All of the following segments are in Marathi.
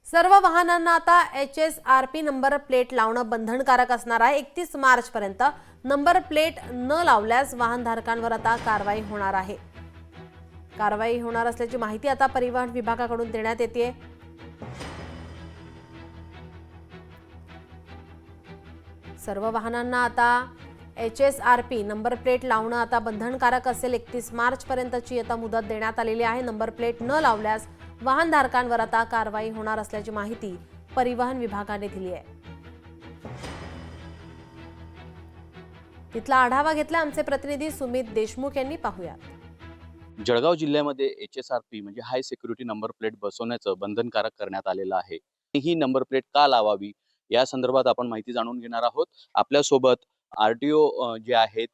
सर्व वाहनांना आता HSRP नंबर प्लेट लावणं बंधनकारक असणार आहे। 31 मार्च पर्यंत नंबर प्लेट न लावल्यास वाहनधारकांवर आता कारवाई होणार आहे। कारवाई होणार असल्याची माहिती आता परिवहन विभागाकडून देण्यात येते। सर्व वाहनांना आता HSRP नंबर प्लेट लावणं आता बंधनकारक असेल। 31 मार्च पर्यंतची आता मुदत देण्यात आलेली आहे। नंबर प्लेट न लावल्यास वाहनधारकांवर आता कारवाई होणार असल्याची माहिती परिवहन विभागाने दिली आहे। तिथला आढावा घेतला आमचे प्रतिनिधी सुमित देशमुख यांनी। पाहूयात। जळगाव जिल्ह्यामध्ये HSRP म्हणजे हाय सिक्युरिटी नंबर प्लेट बसवण्याचं बंधनकारक करण्यात आलेलं आहे। ही नंबर प्लेट का लावावी या संदर्भात आपण माहिती जाणून घेणार आहोत। आपल्या सोबत RTO जे आहेत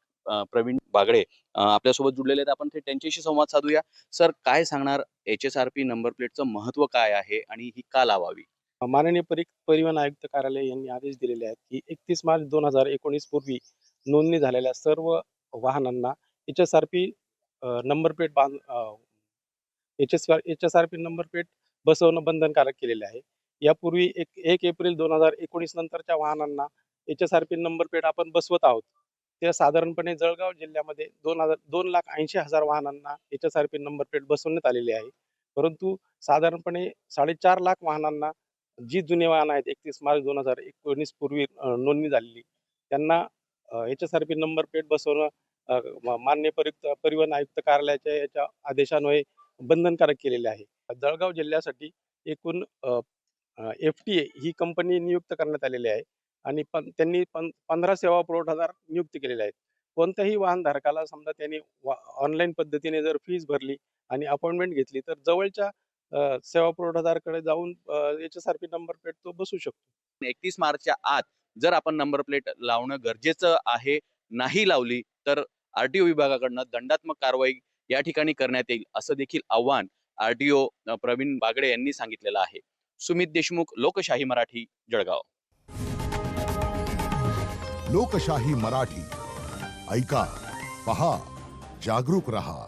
प्रवीण बागडे आपल्या सोबत जुळलेले आहेत। आपण त्यांच्याशी संवाद साधूया। सर, काय सांगणार HSRP नंबर प्लेटचं महत्त्व काय आहे आणि ही का लावावी? माननीय परिवहन आयुक्त कार्यालय यांनी आदेश दिलेले आहेत की 31 मार्च 2019 पूर्वी नोंदणी झालेल्या सर्व वाहनांना HSRP number plate HSRP number plate बसवणं बंधनकारक केलेले आहे। यापूर्वी 1 एप्रिल 2019 नंतरच्या वाहनांना HSRP नंबर प्लेट आपण बसवत आहोत। त्या साधारणपणे जळगाव जिल्ह्यामध्ये 2,80,000 वाहनांना HSRP नंबर प्लेट बसवण्यात आलेली आहे। परंतु साधारणपणे 4.5 लाख वाहनांना जी जुने वाहन आहेत 31 मार्च 2019 पूर्वी नोंदणी झालेली त्यांना HSRP नंबर प्लेट बसवणं माननीय परिवहन आयुक्त कार्यालयाच्या याच्या आदेशान्वये बंधनकारक केलेले आहे। जळगाव जिल्ह्यासाठी एकूण FTA ही कंपनी नियुक्त करण्यात आलेली आहे आणि त्यांनी 15 सेवा पुरवठादार नियुक्त केलेले आहेत। कोणत्याही वाहनधारकाला समजा त्यांनी ऑनलाईन पद्धतीने जर फीस भरली आणि अपॉइंटमेंट घेतली तर जवळच्या सेवा पुरवठादाराकडे जाऊन HSRP नंबर प्लेट तो बसू शकतो। 31 मार्चच्या आत जर आपण नंबर प्लेट लावणं गरजेचं आहे, नाही लावली तर RTO विभागाकडून दंडात्मक कारवाई या ठिकाणी करण्यात येईल असं देखील आव्हान RTO प्रवीण बागडे यांनी सांगितलेलं आहे। सुमित देशमुख, लोकशाही मराठी, जळगाव। लोकशाही मराठी ऐका, पहा, जागरूक रहा।